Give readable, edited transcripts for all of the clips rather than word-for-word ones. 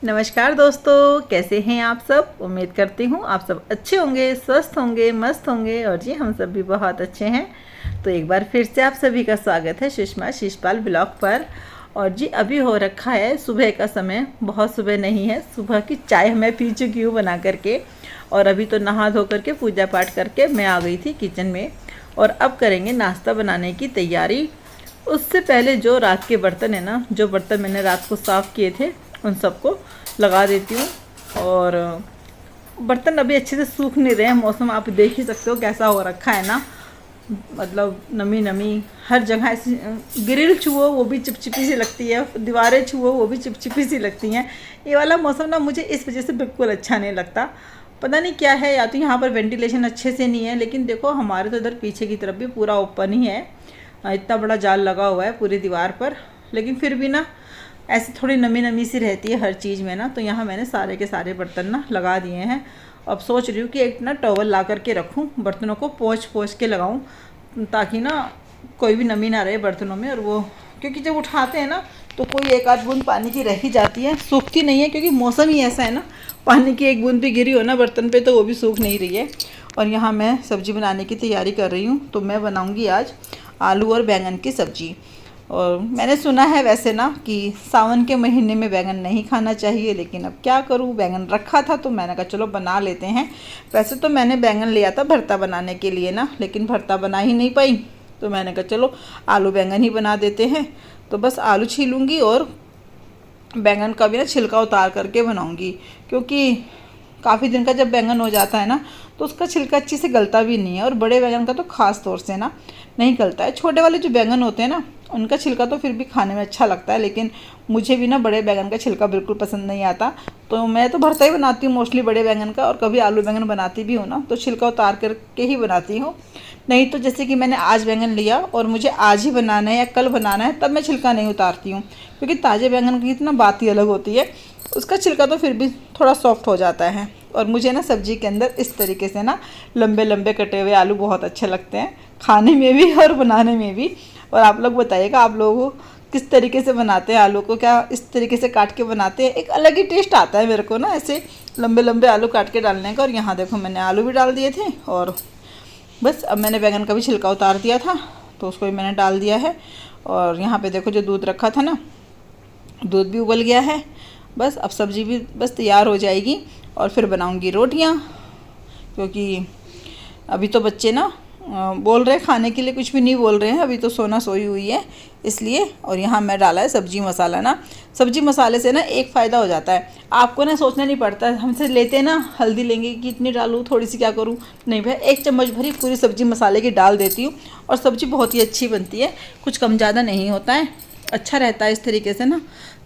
नमस्कार दोस्तों, कैसे हैं आप सब। उम्मीद करती हूँ आप सब अच्छे होंगे, स्वस्थ होंगे, मस्त होंगे। और जी हम सब भी बहुत अच्छे हैं। तो एक बार फिर से आप सभी का स्वागत है सुषमा शिषपाल ब्लॉग पर। और जी अभी हो रखा है सुबह का समय, बहुत सुबह नहीं है, सुबह की चाय मैं पी चुकी हूँ बना करके। और अभी तो नहा धो करके पूजा पाठ करके मैं आ गई थी किचन में। और अब करेंगे नाश्ता बनाने की तैयारी। उससे पहले जो रात के बर्तन है ना, जो बर्तन मैंने रात को साफ़ किए थे उन सबको लगा देती हूँ। और बर्तन अभी अच्छे से सूख नहीं रहे हैं, मौसम आप देख ही सकते हो कैसा हो रखा है ना। मतलब नमी नमी हर जगह, ऐसी ग्रिल छुओ वो भी चिपचिपी सी लगती है, दीवारें छुओ वो भी चिपचिपी सी लगती हैं। ये वाला मौसम ना मुझे इस वजह से बिल्कुल अच्छा नहीं लगता। पता नहीं क्या है, या तो यहाँ पर वेंटिलेशन अच्छे से नहीं है। लेकिन देखो हमारे तो इधर पीछे की तरफ भी पूरा ओपन ही है, इतना बड़ा जाल लगा हुआ है पूरी दीवार पर। लेकिन फिर भी ना ऐसी थोड़ी नमी नमी सी रहती है हर चीज़ में ना। तो यहाँ मैंने सारे के सारे बर्तन ना लगा दिए हैं। अब सोच रही हूँ कि एक ना टॉवल ला करके रखूँ, बर्तनों को पोंछ पोंछ के लगाऊँ, ताकि ना कोई भी नमी ना रहे बर्तनों में। और वो क्योंकि जब उठाते हैं ना तो कोई एक आध बूंद पानी की रह ही जाती है, सूखती नहीं है। क्योंकि मौसम ही ऐसा है ना, पानी की एक बूंद भी गिरी हो ना बर्तन पे तो वो भी सूख नहीं रही है। और यहाँ मैं सब्ज़ी बनाने की तैयारी कर रही हूँ। तो मैं बनाऊँगी आज आलू और बैंगन की सब्ज़ी। और मैंने सुना है वैसे ना कि सावन के महीने में बैंगन नहीं खाना चाहिए, लेकिन अब क्या करूँ, बैंगन रखा था तो मैंने कहा चलो बना लेते हैं। वैसे तो मैंने बैंगन लिया था भरता बनाने के लिए ना, लेकिन भरता बना ही नहीं पाई। तो मैंने कहा चलो आलू बैंगन ही बना देते हैं। तो बस आलू छीलूँगी और बैंगन का भी ना छिलका उतार करके बनाऊँगी। क्योंकि काफ़ी दिन का जब बैंगन हो जाता है ना तो उसका छिलका अच्छी से गलता भी नहीं है। और बड़े बैंगन का तो ख़ास तौर से ना नहीं गलता है। छोटे वाले जो बैंगन होते हैं ना उनका छिलका तो फिर भी खाने में अच्छा लगता है, लेकिन मुझे भी ना बड़े बैंगन का छिलका बिल्कुल पसंद नहीं आता। तो मैं तो भरता ही बनाती हूँ मोस्टली बड़े बैंगन का। और कभी आलू बैंगन बनाती भी हूँ ना तो छिलका उतार करके ही बनाती हूँ। नहीं तो जैसे कि मैंने आज बैंगन लिया और मुझे आज ही बनाना है या कल बनाना है, तब मैं छिलका नहीं उतारती हूँ। क्योंकि ताज़े बैंगन की इतना बात ही अलग होती है, उसका छिलका तो फिर भी थोड़ा सॉफ्ट हो जाता है। और मुझे ना सब्ज़ी के अंदर इस तरीके से ना लंबे लंबे कटे हुए आलू बहुत अच्छे लगते हैं, खाने में भी और बनाने में भी। और आप लोग बताइएगा आप लोगों को किस तरीके से बनाते हैं आलू को, क्या इस तरीके से काट के बनाते हैं। एक अलग ही टेस्ट आता है मेरे को ना ऐसे लंबे लंबे आलू काट के डालने का। और यहाँ देखो मैंने आलू भी डाल दिए थे। और बस अब मैंने बैंगन का भी छिलका उतार दिया था तो उसको भी मैंने डाल दिया है। और यहाँ पे देखो जो दूध रखा था ना, दूध भी उबल गया है। बस अब सब्ज़ी भी बस तैयार हो जाएगी और फिर बनाऊंगी रोटियां। क्योंकि अभी तो बच्चे ना बोल रहे हैं खाने के लिए, कुछ भी नहीं बोल रहे हैं, अभी तो सोना सोई हुई है इसलिए। और यहाँ मैं डाला है सब्जी मसाला ना। सब्जी मसाले से ना एक फ़ायदा हो जाता है, आपको ना सोचना नहीं पड़ता। हमसे लेते हैं ना हल्दी लेंगे कि इतनी डालूँ थोड़ी सी क्या करूँ, नहीं भाई 1 चम्मच भरी पूरी सब्जी मसाले की डाल देती हूँ। और सब्ज़ी बहुत ही अच्छी बनती है, कुछ कम ज़्यादा नहीं होता है, अच्छा रहता है इस तरीके से ना।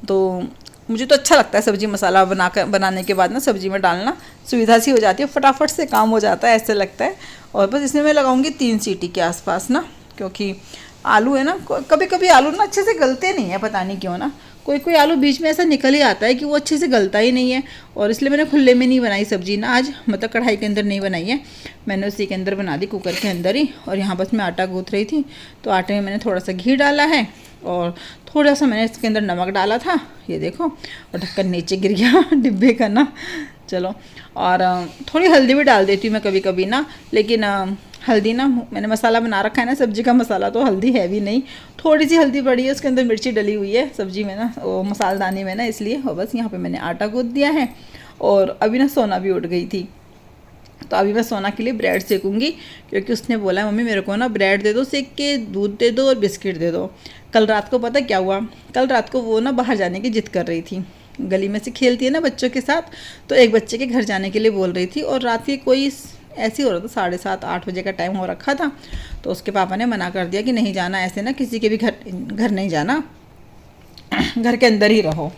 तो मुझे तो अच्छा लगता है सब्ज़ी मसाला बनाने के बाद ना सब्ज़ी में डालना, सुविधा सी हो जाती है, फटाफट से काम हो जाता है ऐसे लगता है। और बस इसमें मैं लगाऊंगी 3 सीटी के आसपास ना। क्योंकि आलू है ना, कभी कभी आलू ना अच्छे से गलते नहीं है, पता नहीं क्यों ना। कोई कोई आलू बीच में ऐसा निकल ही आता है कि वो अच्छे से गलता ही नहीं है। और इसलिए मैंने खुले में नहीं बनाई सब्ज़ी ना आज, मतलब कढ़ाई के अंदर नहीं बनाई है, मैंने उसी के अंदर बना दी, कुकर के अंदर ही। और यहाँ बस मैं आटा गूँथ रही थी तो आटे में मैंने थोड़ा सा घी डाला है और थोड़ा सा मैंने इसके अंदर नमक डाला था, ये देखो। और ढक्कन नीचे गिर गया डिब्बे का ना, चलो। और थोड़ी हल्दी भी डाल देती हूँ मैं कभी कभी ना, लेकिन हल्दी ना मैंने मसाला बना रखा है ना सब्ज़ी का मसाला, तो हल्दी है भी नहीं, थोड़ी सी हल्दी पड़ी है, उसके अंदर मिर्ची डली हुई है सब्ज़ी में ना, वो मसालदानी में ना, इसलिए। और बस यहाँ पे मैंने आटा गूँथ दिया है। और अभी ना सोना भी उठ गई थी तो अभी मैं सोना के लिए ब्रेड सेकूँगी। क्योंकि उसने बोला है मम्मी मेरे को ना ब्रेड दे दो सेक के, दूध दे दो और बिस्किट दे दो। कल रात को पता क्या हुआ, कल रात को वो ना बाहर जाने की जिद कर रही थी, गली में से खेलती है ना बच्चों के साथ, तो एक बच्चे के घर जाने के लिए बोल रही थी। और रात के कोई ऐसे हो रहा था 7:30-8 बजे का टाइम हो रखा था। तो उसके पापा ने मना कर दिया कि नहीं जाना, ऐसे ना किसी के भी घर नहीं जाना, घर के अंदर ही रहो।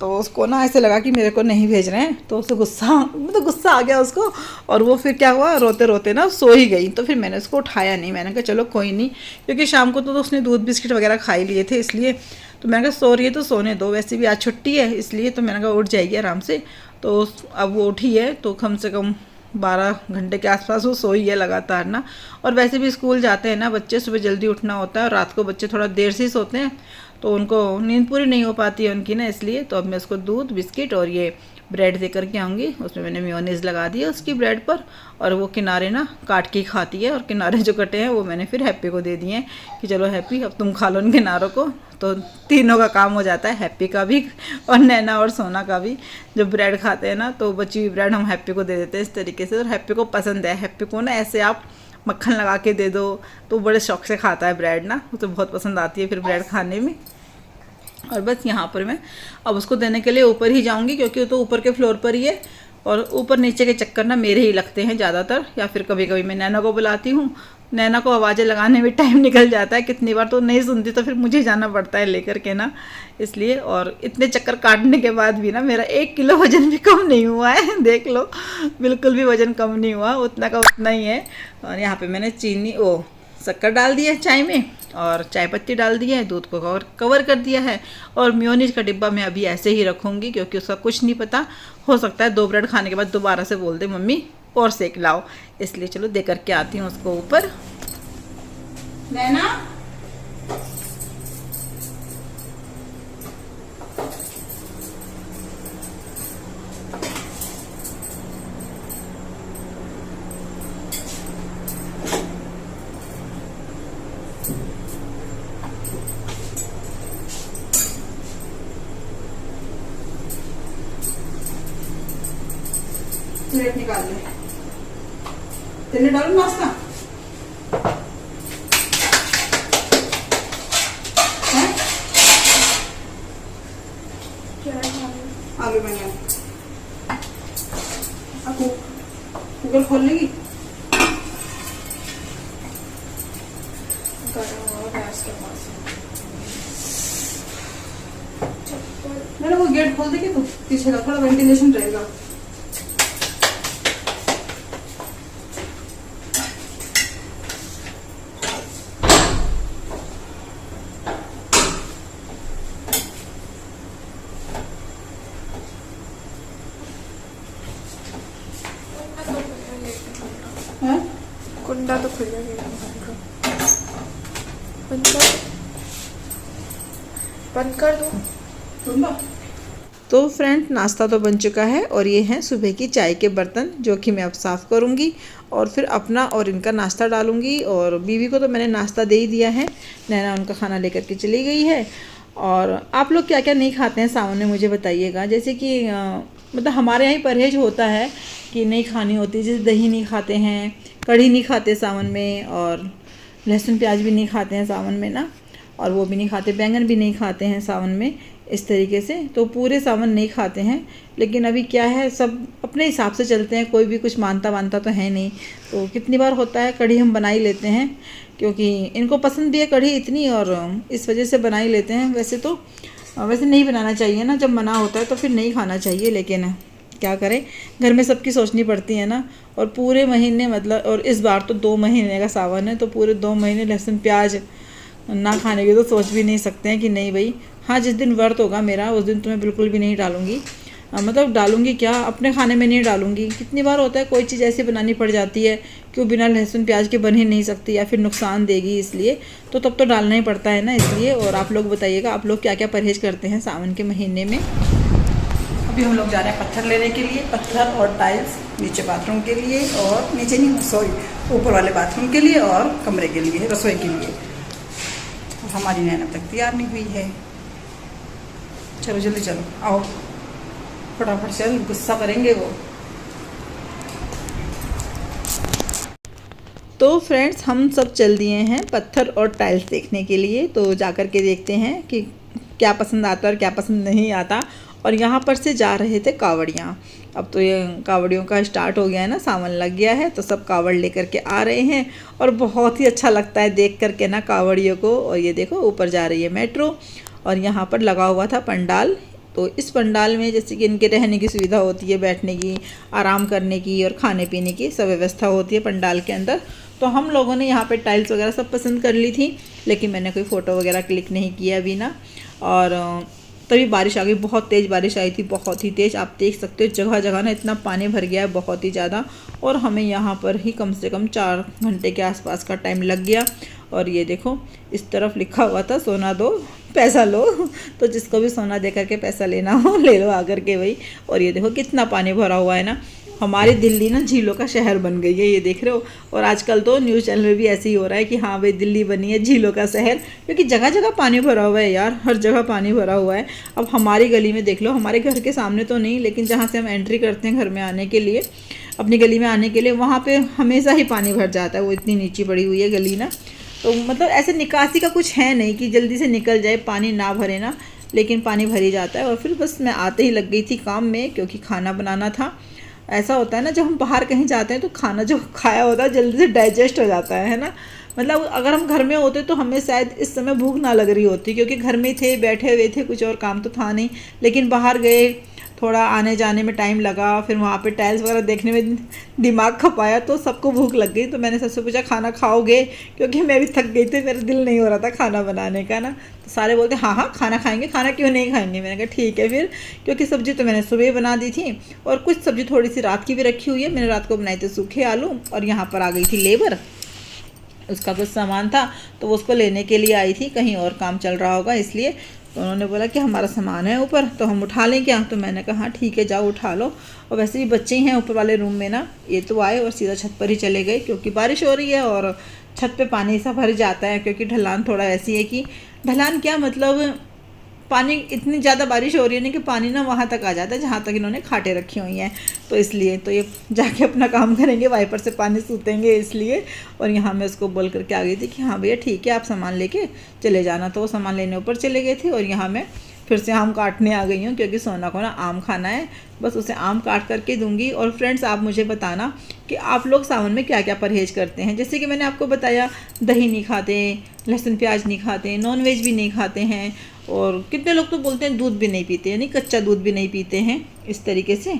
तो उसको ना ऐसे लगा कि मेरे को नहीं भेज रहे हैं, तो उसे गुस्सा आ गया उसको। और वो फिर क्या हुआ, रोते रोते ना सो ही गई। तो फिर मैंने उसको उठाया नहीं, मैंने कहा चलो कोई नहीं, क्योंकि शाम को तो उसने दूध बिस्किट वगैरह खा ही लिए थे इसलिए। तो मैंने कहा सो रही है तो सोने दो, वैसे भी आज छुट्टी है इसलिए। तो मैंने कहा उठ जाएगी आराम से। तो अब वो उठी है तो कम से कम 12 घंटे के आसपास वो सोई है लगातार ना। और वैसे भी स्कूल जाते हैं ना बच्चे, सुबह जल्दी उठना होता है और रात को बच्चे थोड़ा देर से ही सोते हैं। तो उनको नींद पूरी नहीं हो पाती है उनकी ना, इसलिए। तो अब मैं उसको दूध, बिस्किट और ये ब्रेड दे करके आऊँगी। उसमें मैंने मेयोनीज़ लगा दी है उसकी ब्रेड पर, और वो किनारे ना काट के ही खाती है, और किनारे जो कटे हैं वो मैंने फिर हैप्पी को दे दिए हैं कि चलो हैप्पी अब तुम खा लो इन किनारों को। तो तीनों का काम हो जाता है, हैप्पी का भी और नैना और सोना का भी। जो ब्रेड खाते हैं ना तो बची हुई ब्रेड हम हैप्पी को दे देते हैं इस तरीके से, और हैप्पी को पसंद है। हैप्पी को ना ऐसे आप मक्खन लगा के दे दो तो बड़े शौक से खाता है ब्रेड ना, उसे बहुत पसंद आती है फिर ब्रेड खाने में। और बस यहाँ पर मैं अब उसको देने के लिए ऊपर ही जाऊँगी, क्योंकि वो तो ऊपर के फ्लोर पर ही है, और ऊपर नीचे के चक्कर ना मेरे ही लगते हैं ज़्यादातर, या फिर कभी कभी मैं नैना को बुलाती हूँ। नैना को आवाज़ें लगाने में टाइम निकल जाता है कितनी बार, तो नहीं सुनती तो फिर मुझे जाना पड़ता है लेकर के ना, इसलिए। और इतने चक्कर काटने के बाद भी ना मेरा 1 किलो वज़न भी कम नहीं हुआ है, देख लो, बिल्कुल भी वज़न कम नहीं हुआ, उतना का उतना ही है। और यहाँ पे मैंने चीनी शक्कर डाल दिया है चाय में, और चाय पत्ती डाल दी है, दूध को कवर कर दिया है। और मेयोनीज का डिब्बा मैं अभी ऐसे ही रखूँगी, क्योंकि उसका कुछ नहीं पता, हो सकता है 2 ब्रेड खाने के बाद दोबारा से बोल दे मम्मी और सेक लाओ, इसलिए चलो दे करके आती हूँ उसको ऊपर। नैना प्लेट निकाल ले, तेने डालो नाश्ता है? आलू बैंगन कुकर खोल लेगी? मैंने वो गेट खोल देगी तो पीछे का थोड़ा वेंटिलेशन रहेगा। कुंडा तो खुल जाएगा, बंद कर दो। तो फ्रेंड नाश्ता तो बन चुका है, और ये हैं सुबह की चाय के बर्तन, जो कि मैं अब साफ़ करूँगी और फिर अपना और इनका नाश्ता डालूँगी। और बीवी को तो मैंने नाश्ता दे ही दिया है, नैना उनका खाना लेकर के चली गई है। और आप लोग क्या क्या नहीं खाते हैं सावन में मुझे बताइएगा। जैसे कि मतलब हमारे यहाँ ही परहेज होता है कि नहीं खानी होती, जैसे दही नहीं खाते हैं, कढ़ी नहीं खाते सावन में, और लहसुन प्याज भी नहीं खाते हैं सावन में ना, और वो भी नहीं खाते, बैंगन भी नहीं खाते हैं सावन में, इस तरीके से। तो पूरे सावन नहीं खाते हैं, लेकिन अभी क्या है सब अपने हिसाब से चलते हैं, कोई भी कुछ मानता तो है नहीं। तो कितनी बार होता है कढ़ी हम बना ही लेते हैं, क्योंकि इनको पसंद भी है कढ़ी इतनी, और इस वजह से बना ही लेते हैं। वैसे नहीं बनाना चाहिए ना, जब मना होता है तो फिर नहीं खाना चाहिए, लेकिन क्या करें, घर में सबकी सोचनी पड़ती है ना। और पूरे महीने मतलब, और इस बार तो 2 महीने का सावन है, तो पूरे 2 महीने लहसुन प्याज ना खाने की तो सोच भी नहीं सकते हैं कि नहीं भाई। हाँ, जिस दिन व्रत होगा मेरा उस दिन तो मैं बिल्कुल भी नहीं डालूँगी, मतलब डालूँगी क्या, अपने खाने में नहीं डालूँगी। कितनी बार होता है कोई चीज़ ऐसी बनानी पड़ जाती है कि वो बिना लहसुन प्याज के बन ही नहीं सकती, या फिर नुकसान देगी, इसलिए तो तब तो डालना ही पड़ता है ना, इसलिए। और आप लोग बताइएगा, आप लोग क्या क्या परहेज करते हैं सावन के महीने में। अभी हम लोग जा रहे हैं पत्थर लेने के लिए, पत्थर और टाइल्स, नीचे बाथरूम के लिए, और नीचे नहीं सॉरी ऊपर वाले बाथरूम के लिए, और कमरे के लिए, रसोई के लिए। और हमारी नैना तक तैयार नहीं हुई है। चलो जल्दी चलो, आओ फटाफट से, गुस्सा करेंगे वो। तो फ्रेंड्स हम सब चल दिए हैं पत्थर और टाइल्स देखने के लिए। तो जाकर के देखते हैं कि क्या पसंद आता है और क्या पसंद नहीं आता। और यहाँ पर से जा रहे थे कावड़ियाँ। अब तो ये कावड़ियों का स्टार्ट हो गया है ना, सावन लग गया है, तो सब कावड़ लेकर के आ रहे हैं, और बहुत ही अच्छा लगता है देख करके ना कावड़ियों को। और ये देखो ऊपर जा रही है मेट्रो, और यहाँ पर लगा हुआ था पंडाल। तो इस पंडाल में जैसे कि इनके रहने की सुविधा होती है, बैठने की, आराम करने की, और खाने पीने की सब व्यवस्था होती है पंडाल के अंदर। तो हम लोगों ने यहाँ पे टाइल्स वगैरह सब पसंद कर ली थी, लेकिन मैंने कोई फ़ोटो वगैरह क्लिक नहीं किया अभी ना। और तभी बारिश आ गई, बहुत तेज़ बारिश आई थी, बहुत ही तेज़। आप देख सकते हो जगह जगह ना इतना पानी भर गया है, बहुत ही ज़्यादा। और हमें यहाँ पर ही कम से कम 4 घंटे के आसपास का टाइम लग गया। और ये देखो इस तरफ लिखा हुआ था सोना दो पैसा लो। तो जिसको भी सोना दे करके पैसा लेना हो ले लो आकर के वही। और ये देखो कितना पानी भरा हुआ है ना। हमारी दिल्ली ना झीलों का शहर बन गई है, ये देख रहे हो। और आजकल तो न्यूज़ चैनल में भी ऐसे ही हो रहा है कि हाँ भाई दिल्ली बनी है झीलों का शहर, क्योंकि जगह जगह पानी भरा हुआ है यार, हर जगह पानी भरा हुआ है। अब हमारी गली में देख लो, हमारे घर के सामने तो नहीं, लेकिन जहाँ से हम एंट्री करते हैं घर में आने के लिए, अपनी गली में आने के लिए, वहाँ पे हमेशा ही पानी भर जाता है। वो इतनी नीची पड़ी हुई है गली ना, तो मतलब ऐसे निकासी का कुछ है नहीं कि जल्दी से निकल जाए, पानी ना भरे ना, लेकिन पानी भर ही जाता है। और फिर बस मैं आते ही लग गई थी काम में, क्योंकि खाना बनाना था। ऐसा होता है ना जब हम बाहर कहीं जाते हैं तो खाना जो खाया होता है जल्दी से डाइजेस्ट हो जाता है ना। मतलब अगर हम घर में होते तो हमें शायद इस समय भूख ना लग रही होती, क्योंकि घर में थे, बैठे हुए थे, कुछ और काम तो था नहीं। लेकिन बाहर गए, थोड़ा आने जाने में टाइम लगा, फिर वहाँ पे टाइल्स वगैरह देखने में दिमाग खपाया, तो सबको भूख लग गई। तो मैंने सबसे पूछा खाना खाओगे, क्योंकि मैं भी थक गई थी, मेरा दिल नहीं हो रहा था खाना बनाने का ना। तो सारे बोलते हाँ हाँ खाना खाएंगे, खाना क्यों नहीं खाएंगे। मैंने कहा ठीक है फिर, क्योंकि सब्ज़ी तो मैंने सुबह बना दी थी, और कुछ सब्ज़ी थोड़ी सी रात की भी रखी हुई है। मैंने रात को बनाए थे सूखे आलू, और यहाँ पर आ गई थी लेबर, उसका कुछ सामान था तो वो उसको लेने के लिए आई थी, कहीं और काम चल रहा होगा इसलिए। तो उन्होंने बोला कि हमारा सामान है ऊपर, तो हम उठा लें क्या। तो मैंने कहा हाँ ठीक है जाओ उठा लो। और वैसे भी बच्चे ही हैं ऊपर वाले रूम में ना, ये तो आए और सीधा छत पर ही चले गए, क्योंकि बारिश हो रही है और छत पे पानी सा भर जाता है। क्योंकि ढलान थोड़ा ऐसी है कि, ढलान क्या मतलब, पानी इतनी ज़्यादा बारिश हो रही है ना कि पानी ना वहाँ तक आ जाता है जहाँ तक इन्होंने खाटें रखी हुई हैं। तो इसलिए तो ये जाके अपना काम करेंगे, वाइपर से पानी सूतेंगे इसलिए। और यहाँ मैं उसको बोल करके आ गई थी कि हाँ भैया ठीक है आप सामान लेके चले जाना। तो वो सामान लेने ऊपर चले गए थे, और यहाँ मैं फिर से आम काटने आ गई हूँ, क्योंकि सोना को ना आम खाना है, बस उसे आम काट करके दूंगी। और फ्रेंड्स आप मुझे बताना कि आप लोग सावन में क्या क्या परहेज़ करते हैं। जैसे कि मैंने आपको बताया दही नहीं खाते, लहसुन प्याज नहीं खाते, नॉन वेज भी नहीं खाते हैं, और कितने लोग तो बोलते हैं दूध भी नहीं पीते, यानी कच्चा दूध भी नहीं पीते हैं। इस तरीके से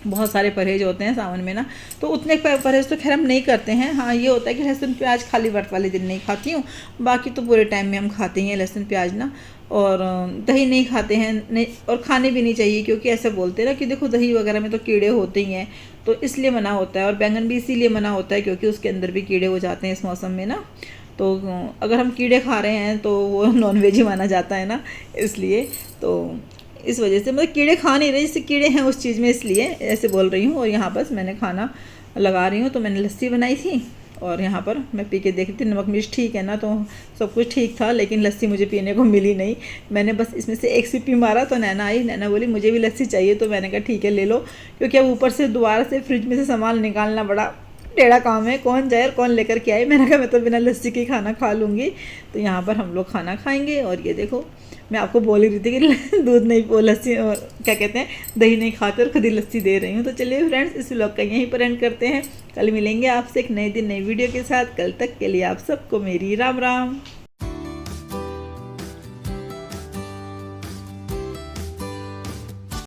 बहुत सारे परहेज होते हैं सावन में ना। तो उतने परहेज तो खैर हम नहीं करते हैं। हाँ ये होता है कि लहसुन प्याज खाली व्रत वाले दिन नहीं खाती हूँ, बाकी तो पूरे टाइम में हम खाते हैं लहसुन प्याज ना। और दही नहीं खाते हैं, नहीं, और खाने भी नहीं चाहिए, क्योंकि ऐसे बोलते हैं ना कि देखो दही वगैरह में तो कीड़े होते ही हैं, तो इसलिए मना होता है। और बैंगन भी इसीलिए मना होता है क्योंकि उसके अंदर भी कीड़े हो जाते हैं इस मौसम में ना। तो अगर हम कीड़े खा रहे हैं तो वो नॉन वेज ही माना जाता है ना, इसलिए। तो इस वजह से मतलब कीड़े खा नहीं रहे, जैसे कीड़े हैं उस चीज़ में, इसलिए ऐसे बोल रही हूँ। और यहाँ बस मैंने खाना लगा रही हूँ। तो मैंने लस्सी बनाई थी, और यहाँ पर मैं पी के देखी थी, नमक मिर्च ठीक है ना, तो सब कुछ ठीक था, लेकिन लस्सी मुझे पीने को मिली नहीं। मैंने बस इसमें से एक सिपी मारा तो नैना आई, नैना बोली मुझे भी लस्सी चाहिए। तो मैंने कहा ठीक है ले लो, क्योंकि अब ऊपर से दोबारा से फ्रिज में से सामान निकालना बड़ा टेढ़ा काम है, कौन जाए और कौन लेकर के आए। मैंने कहा मैं तो बिना लस्सी के खाना खा लूँगी। तो यहाँ पर हम लोग खाना खाएंगे। और ये देखो मैं आपको बोल ही रही थी कि दूध नहीं, वो लस्सी और क्या कहते हैं दही नहीं खाते, और खुद ही लस्सी दे रही हूँ। तो चलिए फ्रेंड्स इस व्लॉग का यहीं पर एंड करते हैं। कल मिलेंगे आपसे एक नए दिन नई वीडियो के साथ। कल तक के लिए आप सबको मेरी राम राम।